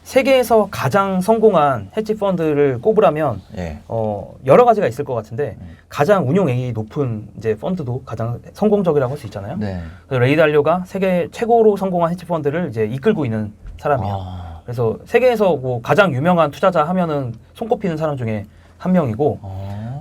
세계에서 가장 성공한 헤지 펀드를 꼽으라면 예. 여러 가지가 있을 것 같은데 가장 운용액이 높은 이제 펀드도 가장 성공적이라고 할 수 있잖아요. 네. 그래서 레이 달리오가 세계 최고로 성공한 헤지 펀드를 이제 이끌고 있는 사람이에요. 그래서 세계에서 뭐 가장 유명한 투자자 하면은 손꼽히는 사람 중에 한 명이고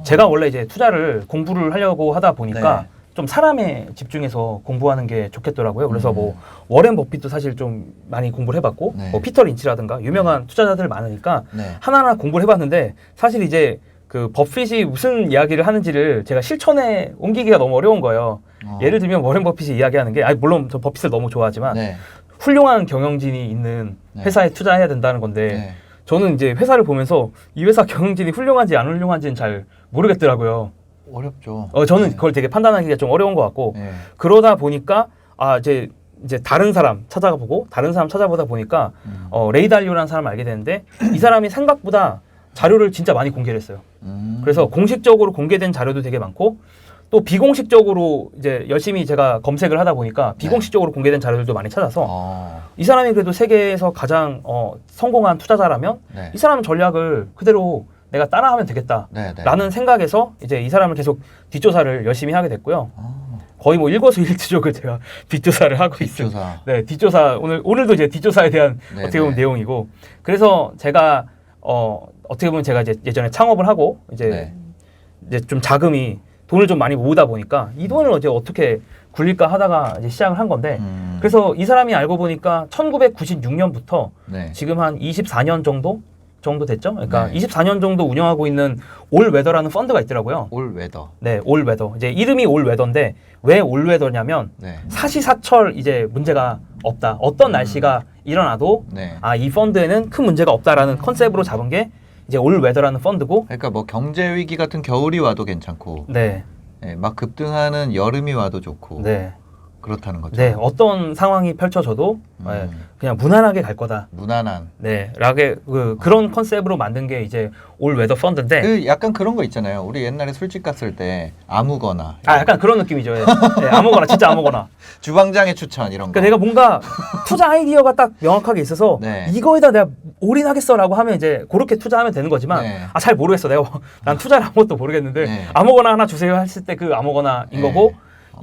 제가 원래 이제 투자를 공부를 하려고 하다 보니까 네. 좀 사람에 집중해서 공부하는 게 좋겠더라고요. 그래서 뭐 워렌 버핏도 사실 좀 많이 공부를 해봤고 네. 뭐 피터 린치라든가 유명한 투자자들 많으니까 네. 하나하나 공부를 해봤는데 사실 이제 그 버핏이 무슨 이야기를 하는지를 제가 실천에 옮기기가 너무 어려운 거예요. 예를 들면 워렌 버핏이 이야기하는 게 물론 저 버핏을 너무 좋아하지만 네. 훌륭한 경영진이 있는 네. 회사에 투자해야 된다는 건데 네. 저는 이제 회사를 보면서 이 회사 경영진이 훌륭한지 안 훌륭한지는 잘 모르겠더라고요. 어렵죠. 저는 네. 그걸 되게 판단하기가 좀 어려운 것 같고 네. 그러다 보니까 이제 다른 사람 찾아보고 다른 사람 찾아보다 보니까 레이 달리오라는 사람을 알게 되는데 이 사람이 생각보다 자료를 진짜 많이 공개를 했어요. 그래서 공식적으로 공개된 자료도 되게 많고 또 비공식적으로 이제 열심히 제가 검색을 하다 보니까 비공식적으로 공개된 자료들도 많이 찾아서 이 사람이 그래도 세계에서 가장 성공한 투자자라면 네. 이 사람 전략을 그대로 내가 따라하면 되겠다라는 네. 생각에서 이제 이 사람을 계속 뒷조사를 열심히 하게 됐고요. 거의 뭐 일거수일투족을 제가 뒷조사를 하고 있습니다. 뒷조사. 네, 뒷조사 오늘도 이제 뒷조사에 대한 네, 어떻게 보면 네. 내용이고 그래서 제가 어떻게 보면 제가 이제 예전에 창업을 하고 이제 좀 자금이 돈을 좀 많이 모으다 보니까 이 돈을 이제 어떻게 굴릴까 하다가 이제 시작을 한 건데 그래서 이 사람이 알고 보니까 1996년부터 네. 지금 한 24년 정도 됐죠? 그러니까 네. 24년 정도 운영하고 있는 올웨더라는 펀드가 있더라고요. 올웨더. 네, 올웨더. 이제 이름이 올웨더인데 왜 올웨더냐면 네. 사시사철 이제 문제가 없다. 어떤 날씨가 일어나도 네. 이 펀드에는 큰 문제가 없다라는 컨셉으로 잡은 게 이제 올웨더라는 펀드고 그러니까 뭐 경제 위기 같은 겨울이 와도 괜찮고, 네. 네, 막 급등하는 여름이 와도 좋고, 네. 그렇다는 거죠. 네, 어떤 상황이 펼쳐져도 그냥 무난하게 갈 거다. 무난한. 네, 그런 컨셉으로 만든 게 이제 올웨더 펀드인데 그 약간 그런 거 있잖아요. 우리 옛날에 술집 갔을 때 아무거나. 약간 그런 느낌이죠. 예. 네, 아무거나 진짜 아무거나. 주방장의 추천 이런 거. 그러니까 내가 뭔가 투자 아이디어가 딱 명확하게 있어서 네. 이거에다 내가 올인하겠어라고 하면 이제 그렇게 투자하면 되는 거지만 네. 잘 모르겠어. 난 투자를 아무것도 모르겠는데 네. 아무거나 하나 주세요 했을 때 그 아무거나인 네. 거고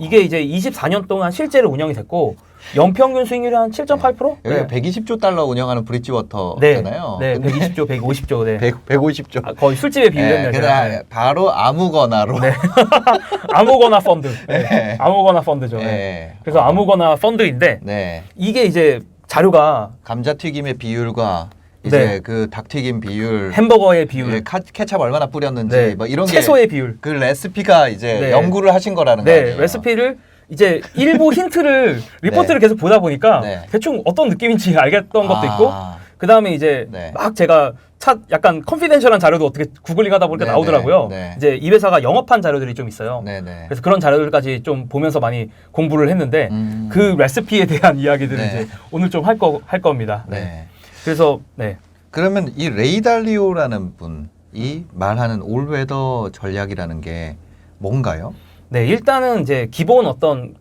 이게 이제 24년 동안 실제로 운영이 됐고 연평균 수익률이 한 7.8%? 여기가 네. 120조 달러 운영하는 브릿지워터잖아요. 네, 120조, 150조. 네. 150조. 거의 술집에 비유했네요. 근데 바로 아무거나로. 네. 아무거나 펀드. 네. 네. 아무거나 펀드죠. 네. 네. 그래서 아무거나 펀드인데 네. 이게 이제 자료가 감자튀김의 비율과 이제 네. 그 닭튀김 비율, 햄버거의 비율, 예, 케찹 얼마나 뿌렸는지 네. 뭐 이런 채소의 비율. 그 레시피가 이제 네. 연구를 하신 거라는 거 네, 아니에요? 레시피를 이제 일부 힌트를 리포트를 계속 보다 보니까 네. 대충 어떤 느낌인지 알겠던 것도 있고 그 다음에 이제 네. 막 제가 약간 컨피덴셜한 자료도 어떻게 구글링 하다 보니까 네, 나오더라고요. 네. 이제 이 회사가 영업한 자료들이 좀 있어요. 네네. 그래서 그런 자료들까지 좀 보면서 많이 공부를 했는데 그 레시피에 대한 이야기들을 네. 이제 오늘 좀 할 겁니다. 네. 그래서 네. 그러면 이 레이 달리오라는 분이 말하는 올웨더 전략이라는 게 뭔가요? 네, 일단은 이제 기본 어떤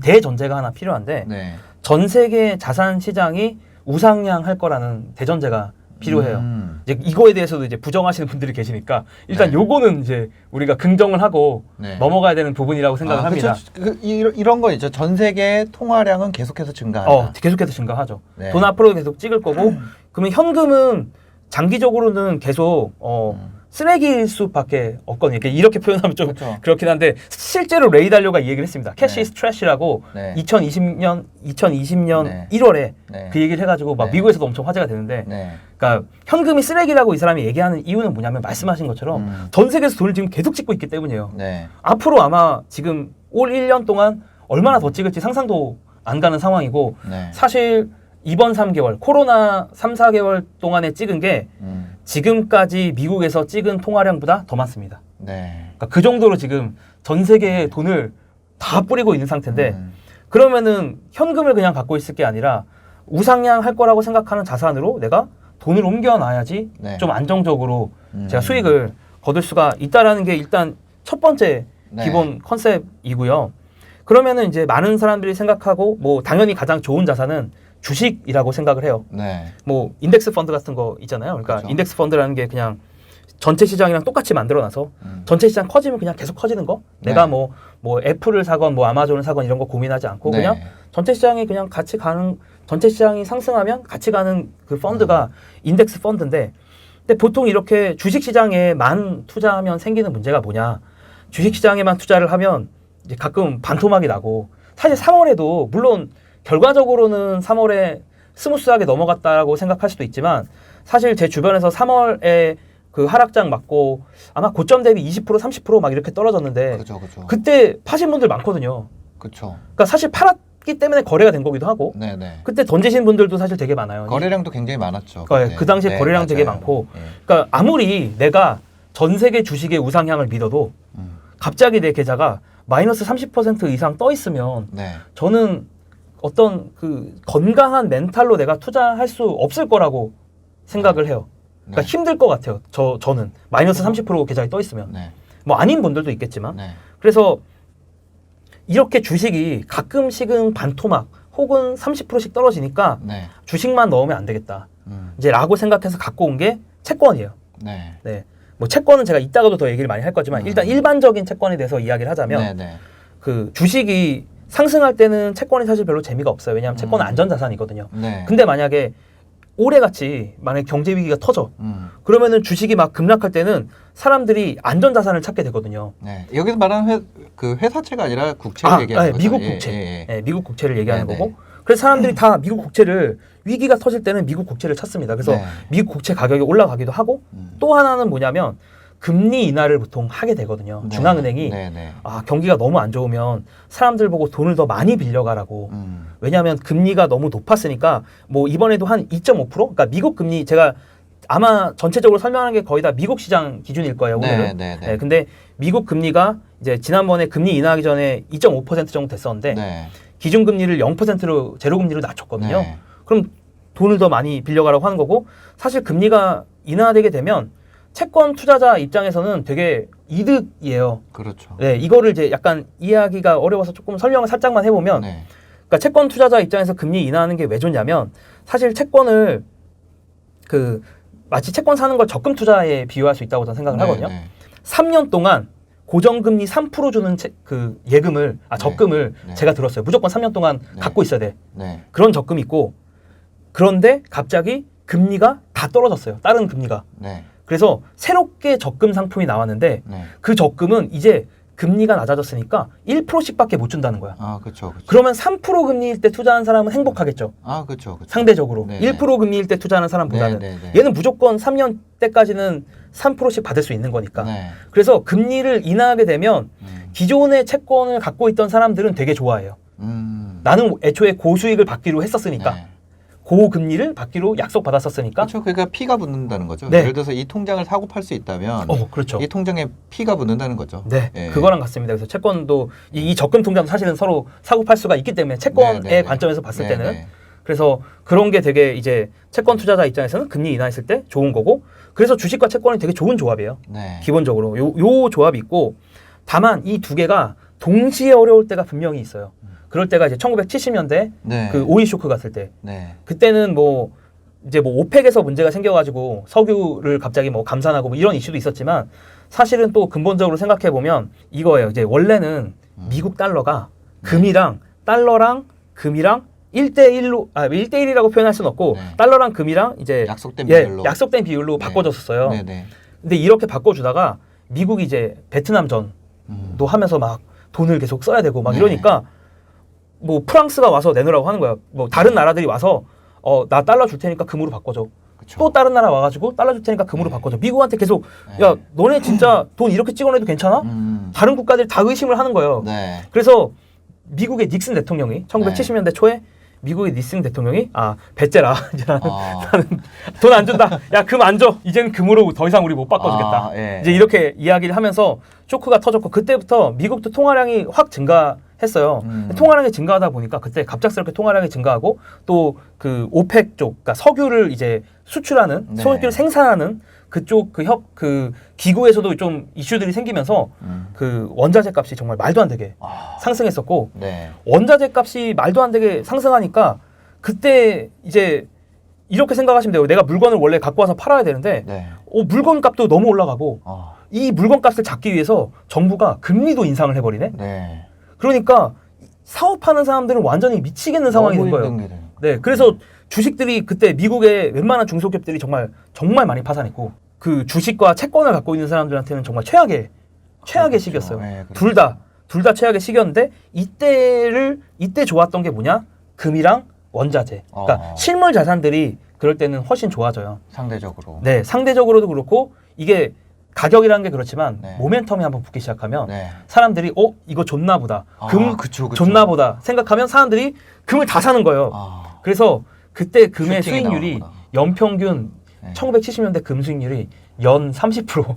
대전제가 하나 필요한데 네. 전 세계 자산 시장이 우상향할 거라는 대전제가 필요해요. 이제 이거에 대해서도 이제 부정하시는 분들이 계시니까 일단 네. 요거는 이제 우리가 긍정을 하고 네. 넘어가야 되는 부분이라고 생각을 합니다. 이런 거 있죠. 전 세계 통화량은 계속해서 증가한다. 계속해서 증가하죠. 네. 돈 앞으로 계속 찍을 거고 그러면 현금은 장기적으로는 계속 쓰레기일 수밖에 없거든요. 이렇게 표현하면 좀 그렇죠. 그렇긴 한데 실제로 레이 달리오가 이 얘기를 했습니다. 캐시 is trash라고 네. 2020년 네. 1월에 네. 그 얘기를 해가지고 막 네. 미국에서도 엄청 화제가 되는데 네. 그러니까 현금이 쓰레기라고 이 사람이 얘기하는 이유는 뭐냐면 말씀하신 것처럼 전 세계에서 돈을 지금 계속 찍고 있기 때문이에요. 네. 앞으로 아마 지금 올 1년 동안 얼마나 더 찍을지 상상도 안 가는 상황이고 네. 사실 이번 3개월 코로나 3, 4개월 동안에 찍은 게 지금까지 미국에서 찍은 통화량보다 더 많습니다. 네. 그러니까 그 정도로 지금 전 세계에 돈을 다 뿌리고 있는 상태인데 그러면은 현금을 그냥 갖고 있을 게 아니라 우상향 할 거라고 생각하는 자산으로 내가 돈을 옮겨놔야지 네. 좀 안정적으로 제가 수익을 거둘 수가 있다라는 게 일단 첫 번째 네. 기본 컨셉이고요. 그러면은 이제 많은 사람들이 생각하고 뭐 당연히 가장 좋은 자산은 주식이라고 생각을 해요. 네. 뭐 인덱스 펀드 같은 거 있잖아요. 그러니까 그렇죠. 인덱스 펀드라는 게 그냥 전체 시장이랑 똑같이 만들어놔서 전체 시장 커지면 그냥 계속 커지는 거. 내가 네. 뭐 애플을 사건 뭐 아마존을 사건 이런 거 고민하지 않고 네. 그냥 전체 시장이 그냥 같이 가는 전체 시장이 상승하면 같이 가는 그 펀드가 인덱스 펀드인데 근데 보통 이렇게 주식 시장에만 투자하면 생기는 문제가 뭐냐? 주식 시장에만 투자를 하면 이제 가끔 반토막이 나고 사실 3월에도 물론 결과적으로는 3월에 스무스하게 넘어갔다라고 생각할 수도 있지만 사실 제 주변에서 3월에 그 하락장 맞고 아마 고점 대비 20% 30%막 이렇게 떨어졌는데 그죠, 그죠. 그때 파신 분들 많거든요. 그렇죠. 그러니까 사실 팔았기 때문에 거래가 된 거기도 하고 네, 네. 그때 던지신 분들도 사실 되게 많아요. 거래량도 굉장히 많았죠. 네, 그 당시에 네, 거래량 맞아요. 되게 많고 네. 그러니까 아무리 내가 전 세계 주식의 우상향을 믿어도 갑자기 내 계좌가 마이너스 30% 이상 떠 있으면 네. 저는 어떤 그 건강한 멘탈로 내가 투자할 수 없을 거라고 생각을 해요. 그러니까 네. 힘들 것 같아요. 저는 마이너스 30% 계좌에 떠 있으면 네. 뭐 아닌 분들도 있겠지만 네. 그래서 이렇게 주식이 가끔씩은 반토막 혹은 30%씩 떨어지니까 네. 주식만 넣으면 안 되겠다. 이제라고 생각해서 갖고 온 게 채권이에요. 네. 네. 뭐 채권은 제가 이따가도 더 얘기를 많이 할 거지만 일단 일반적인 채권에 대해서 이야기를 하자면 네, 네. 그 주식이 상승할 때는 채권이 사실 별로 재미가 없어요. 왜냐하면 채권은 안전자산이거든요. 네. 근데 만약에 올해같이 만약에 경제 위기가 터져 그러면은 주식이 막 급락할 때는 사람들이 안전자산을 찾게 되거든요. 네. 여기서 말하는 그 회사채가 아니라 국채를 얘기하는 거죠. 미국 예, 국채. 예, 예. 네, 미국 국채를 얘기하는 네, 거고. 그래서 사람들이 다 미국 국채를 위기가 터질 때는 미국 국채를 찾습니다. 그래서 네. 미국 국채 가격이 올라가기도 하고 또 하나는 뭐냐면 금리 인하를 보통 하게 되거든요. 네. 중앙은행이 네, 네. 경기가 너무 안 좋으면 사람들 보고 돈을 더 많이 빌려가라고. 왜냐하면 금리가 너무 높았으니까 뭐 이번에도 한 2.5%? 그러니까 미국 금리 제가 아마 전체적으로 설명하는 게 거의 다 미국 시장 기준일 거예요. 오늘은. 네, 네, 네. 근데 미국 금리가 이제 지난번에 금리 인하하기 전에 2.5% 정도 됐었는데 네. 기준금리를 0%로 제로금리로 낮췄거든요. 네. 그럼 돈을 더 많이 빌려가라고 하는 거고 사실 금리가 인하되게 되면 채권 투자자 입장에서는 되게 이득이에요. 그렇죠. 네, 이거를 이제 약간 이해하기가 어려워서 조금 설명을 살짝만 해보면 네. 그러니까 채권 투자자 입장에서 금리 인하하는 게 왜 좋냐면 사실 채권을 그 마치 채권 사는 걸 적금 투자에 비유할 수 있다고 저는 생각을 하거든요. 네. 3년 동안 고정금리 3% 주는 그 예금을 적금을 네. 제가 들었어요. 무조건 3년 동안 네. 갖고 있어야 돼. 네. 그런 적금이 있고 그런데 갑자기 금리가 다 떨어졌어요. 다른 금리가. 네. 그래서 새롭게 적금 상품이 나왔는데 네. 그 적금은 이제 금리가 낮아졌으니까 1%씩밖에 못 준다는 거야. 아, 그렇죠. 그렇죠. 그러면 3% 금리일 때 투자한 사람은 행복하겠죠. 아, 그렇죠. 그렇죠. 상대적으로. 네, 1% 금리일 때 투자하는 사람보다는. 네, 네, 네. 얘는 무조건 3년 때까지는 3%씩 받을 수 있는 거니까. 네. 그래서 금리를 인하하게 되면 기존의 채권을 갖고 있던 사람들은 되게 좋아해요. 나는 애초에 고수익을 받기로 했었으니까. 네. 고금리를 받기로 약속받았었으니까. 그렇죠. 그러니까 피가 붙는다는 거죠. 네. 예를 들어서 이 통장을 사고 팔 수 있다면 그렇죠. 이 통장에 피가 붙는다는 거죠. 네, 예. 그거랑 같습니다. 그래서 채권도 이 적금 통장도 사실은 서로 사고 팔 수가 있기 때문에 채권의 네, 네, 관점에서 봤을 네, 때는 네. 그래서 그런 게 되게 이제 채권 투자자 입장에서는 금리 인하했을 때 좋은 거고 그래서 주식과 채권이 되게 좋은 조합이에요. 네. 기본적으로 요 조합이 있고 다만 이 두 개가 동시에 어려울 때가 분명히 있어요. 그럴 때가 이제 1970년대 네. 그 오일 쇼크 갔을 때 네. 그때는 이제 오펙에서 문제가 생겨가지고 석유를 갑자기 감산하고 이런 이슈도 있었지만 사실은 또 근본적으로 생각해 보면 이거예요. 이제 원래는 미국 달러가 금이랑 달러랑 금이랑 1대1로 1대1이라고 표현할 수는 없고 네. 달러랑 금이랑 이제 약속된 비율로 약속된 비율로 네. 바꿔줬었어요. 네, 네. 근데 이렇게 바꿔주다가 미국이 이제 베트남 전도 하면서 막 돈을 계속 써야 되고 막 네. 이러니까 프랑스가 와서 내놓으라고 하는 거야. 다른 나라들이 와서 나 달러 줄 테니까 금으로 바꿔줘. 그쵸. 또 다른 나라 와가지고 달러 줄 테니까 금으로 바꿔줘. 미국한테 계속 야 너네 진짜 돈 이렇게 찍어내도 괜찮아? 다른 국가들이 다 의심을 하는 거예요. 네. 그래서 미국의 닉슨 대통령이 1970년대 초에 미국의 닉슨 대통령이 배째라 이제 나는 돈 안 준다. 야 금 안 줘. 이제는 금으로 더 이상 우리 못 바꿔주겠다. 예. 이제 이렇게 이야기를 하면서 쇼크가 터졌고 그때부터 미국도 통화량이 확 증가했어요. 통화량이 증가하다 보니까 그때 갑작스럽게 통화량이 증가하고 또 그 오펙 쪽, 그러니까 석유를 이제 수출하는, 네. 석유를 생산하는 그쪽 그 기구에서도 좀 이슈들이 생기면서 그 원자재 값이 정말 말도 안 되게 상승했었고 네. 원자재 값이 말도 안 되게 상승하니까 그때 이제 이렇게 생각하시면 돼요. 내가 물건을 원래 갖고 와서 팔아야 되는데 네. 물건 값도 너무 올라가고 이 물건 값을 잡기 위해서 정부가 금리도 인상을 해버리네. 네. 그러니까 사업하는 사람들은 완전히 미치겠는 상황이 된 거예요. 네, 그래서 주식들이 그때 미국의 웬만한 중소기업들이 정말 많이 파산했고 그 주식과 채권을 갖고 있는 사람들한테는 정말 최악의 시기였어요. 네, 둘 다 최악의 시기였는데 이때 좋았던 게 뭐냐? 금이랑 원자재. 그러니까 실물 자산들이 그럴 때는 훨씬 좋아져요. 상대적으로. 네, 상대적으로도 그렇고 이게 가격이라는 게 그렇지만 네. 모멘텀이 한번 붙기 시작하면 네. 사람들이 이거 좋나 보다. 금 그쵸. 좋나 보다 생각하면 사람들이 금을 다 사는 거예요. 그래서 그때 금의 슈팅이 수익률이 나오는구나. 연평균 네. 1970년대 금 수익률이 연 30%.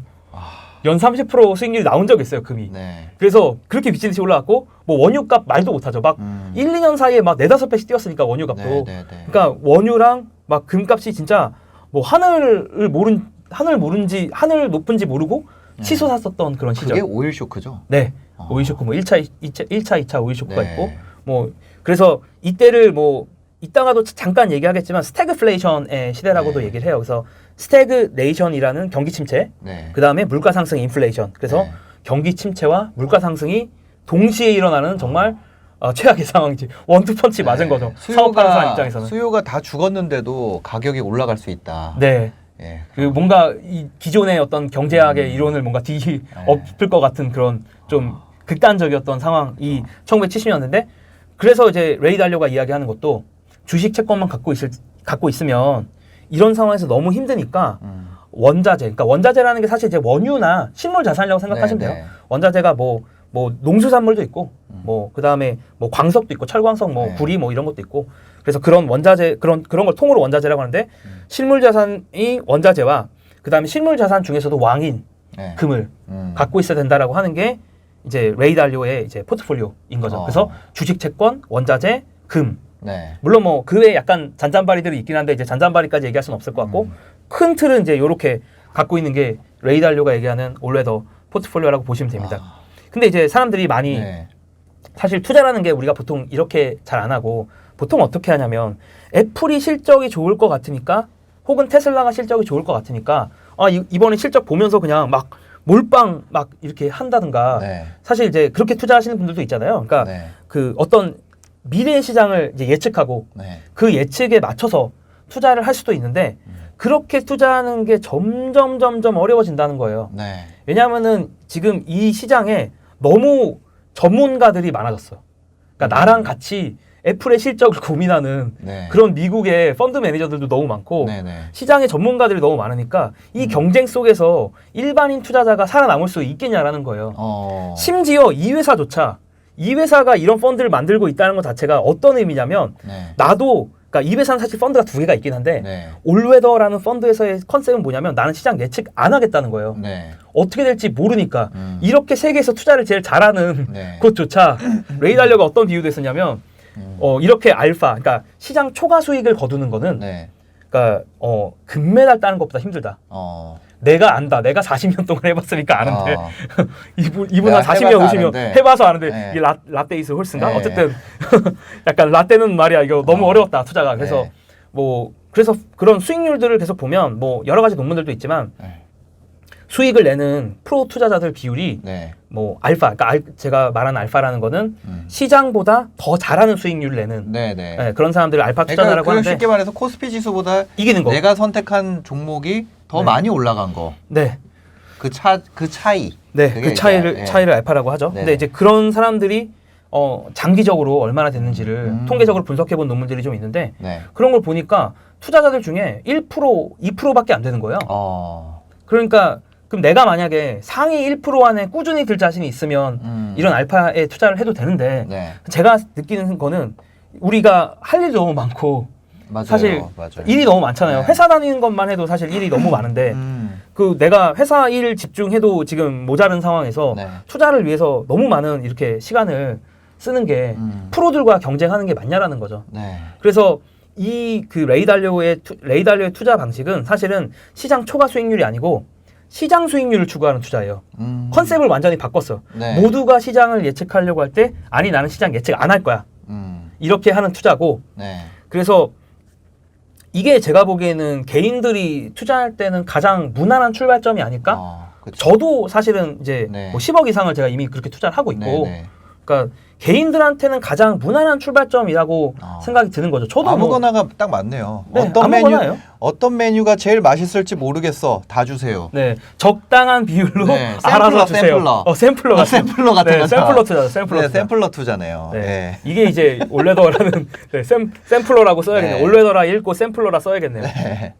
연 30% 수익률이 나온 적이 있어요, 금이. 네. 그래서 그렇게 미친 듯이 올라갔고 뭐 원유값 말도 못하죠. 막 1, 2년 사이에 막 4-5배씩 뛰었으니까 원유값도. 네. 그러니까 원유랑 막 금값이 진짜 뭐 하늘 높은지 모르고 치솟았었던 그런 시절. 그게 오일 쇼크죠? 네. 오일 쇼크 뭐 1차, 2차 오일 쇼크가 네. 있고 뭐 그래서 이때를 뭐 이따가도 잠깐 얘기하겠지만 스태그플레이션의 시대라고도 네. 얘기를 해요. 그래서 스태그네이션이라는 경기 침체, 네. 그다음에 물가 상승 인플레이션. 그래서 네. 경기 침체와 물가 상승이 동시에 일어나는 정말 최악의 상황이지. 원투펀치 맞은 거죠. 사업하는 사람 입장에서는. 수요가 다 죽었는데도 가격이 올라갈 수 있다. 네. 예. 그 뭔가 이 기존의 어떤 경제학의 이론을 뭔가 엎을 것 같은 그런 좀 극단적이었던 상황이 1970년대인데 그래서 이제 레이 달리오가 이야기하는 것도 주식 채권만 갖고 있으면 이런 상황에서 너무 힘드니까 원자재, 그러니까 원자재라는 게 사실 이제 원유나 실물 자산이라고 생각하시면 네, 돼요. 네. 원자재가 뭐 농수산물도 있고 뭐 그다음에 뭐 광석도 있고 철광석 뭐 네. 구리 뭐 이런 것도 있고 그래서 그런 원자재 그런 걸 통으로 원자재라고 하는데 실물 자산이 원자재와 그다음에 실물 자산 중에서도 왕인 네. 금을 갖고 있어야 된다라고 하는 게 이제 레이 달리오의 이제 포트폴리오인 거죠. 그래서 주식 채권, 원자재, 금. 네. 물론 뭐 그 외에 약간 잔잔바리들이 있긴 한데 이제 잔잔바리까지 얘기할 수는 없을 것 같고 큰 틀은 이제 요렇게 갖고 있는 게 레이 달리오가 얘기하는 올웨더 포트폴리오라고 보시면 됩니다. 근데 이제 사람들이 많이 네. 사실 투자라는 게 우리가 보통 이렇게 잘 안 하고 보통 어떻게 하냐면 애플이 실적이 좋을 것 같으니까 혹은 테슬라가 실적이 좋을 것 같으니까 이번에 실적 보면서 그냥 막 몰빵 막 이렇게 한다든가 네. 사실 이제 그렇게 투자하시는 분들도 있잖아요. 그러니까 네. 그 어떤 미래의 시장을 이제 예측하고 네. 그 예측에 맞춰서 투자를 할 수도 있는데 그렇게 투자하는 게 점점 어려워진다는 거예요. 네. 왜냐하면은 지금 이 시장에 너무 전문가들이 많아졌어. 그러니까 나랑 같이 애플의 실적을 고민하는 네. 그런 미국의 펀드 매니저들도 너무 많고 네. 네. 시장에 전문가들이 너무 많으니까 이 경쟁 속에서 일반인 투자자가 살아남을 수 있겠냐라는 거예요. 심지어 이 회사가 이런 펀드를 만들고 있다는 것 자체가 어떤 의미냐면 네. 나도 그러니까 이 회사는 사실 펀드가 2개가 있긴 한데 네. 올웨더라는 펀드에서의 컨셉은 뭐냐면 나는 시장 예측 안 하겠다는 거예요. 네. 어떻게 될지 모르니까 이렇게 세계에서 투자를 제일 잘하는 네. 곳조차 레이 달리오가 어떤 비유도 했었냐면 이렇게 알파 그러니까 시장 초과 수익을 거두는 거는 네. 그러니까 금메달 따는 것보다 힘들다. 내가 안다. 내가 40년 동안 해봤으니까 아는데 이분 한 40년 50년 해봐서 아는데 네. 이게 라떼이스 홀스인가? 네. 어쨌든 약간 라떼는 말이야 이거 너무 어려웠다 투자가. 그래서 네. 그래서 그런 수익률들을 계속 보면 뭐 여러 가지 논문들도 있지만 네. 수익을 내는 프로 투자자들 비율이 네. 뭐 알파, 그러니까 제가 말하는 알파라는 거는 시장보다 더 잘하는 수익률을 내는 네네. 네, 그런 사람들을 알파 투자자라고 그러니까 하는데 쉽게 말해서 코스피 지수보다 이기는 거. 내가 선택한 종목이 더 네. 많이 올라간 거. 네. 그 차이. 네, 그게 그 차이를 이제, 차이를 알파라고 하죠. 네. 근데 이제 그런 사람들이 장기적으로 얼마나 됐는지를 통계적으로 분석해 본 논문들이 좀 있는데 네. 그런 걸 보니까 투자자들 중에 1%, 2%밖에 안 되는 거예요. 그러니까 그럼 내가 만약에 상위 1% 안에 꾸준히 들 자신이 있으면 이런 알파에 투자를 해도 되는데 네. 제가 느끼는 거는 우리가 할 일이 너무 많고 맞아요. 사실 맞아요. 일이 너무 많잖아요. 네. 회사 다니는 것만 해도 사실 일이 너무 많은데 그 내가 회사 일 집중해도 지금 모자른 상황에서 네. 투자를 위해서 너무 많은 이렇게 시간을 쓰는 게 프로들과 경쟁하는 게 맞냐라는 거죠. 네. 그래서 이 그 레이 달리오의 투자 방식은 사실은 시장 초과 수익률이 아니고 시장 수익률을 추구하는 투자예요. 컨셉을 완전히 바꿨어. 네. 모두가 시장을 예측하려고 할 때 아니 나는 시장 예측 안 할 거야. 이렇게 하는 투자고 네. 그래서 이게 제가 보기에는 개인들이 투자할 때는 가장 무난한 출발점이 아닐까? 그쵸. 저도 사실은 이제 네. 뭐 10억 이상을 제가 이미 그렇게 투자를 하고 있고, 네네. 그러니까 개인들한테는 가장 무난한 출발점이라고 생각이 드는 거죠. 저도 아무거나가 딱 맞네요. 네, 아무거나요. 어떤 메뉴가 제일 맛있을지 모르겠어. 다 주세요. 네, 적당한 비율로 네, 알아서 주세요. 샘플러. 샘플러 같은 네, 거죠. 샘플러 투자, 샘플러. 네, 투자. 샘플러 투자네요. 네. 네. 이게 이제 올레더라는 샘플러라고 써야겠네요. 네. 올레더라 읽고 샘플러라 써야겠네요. 네.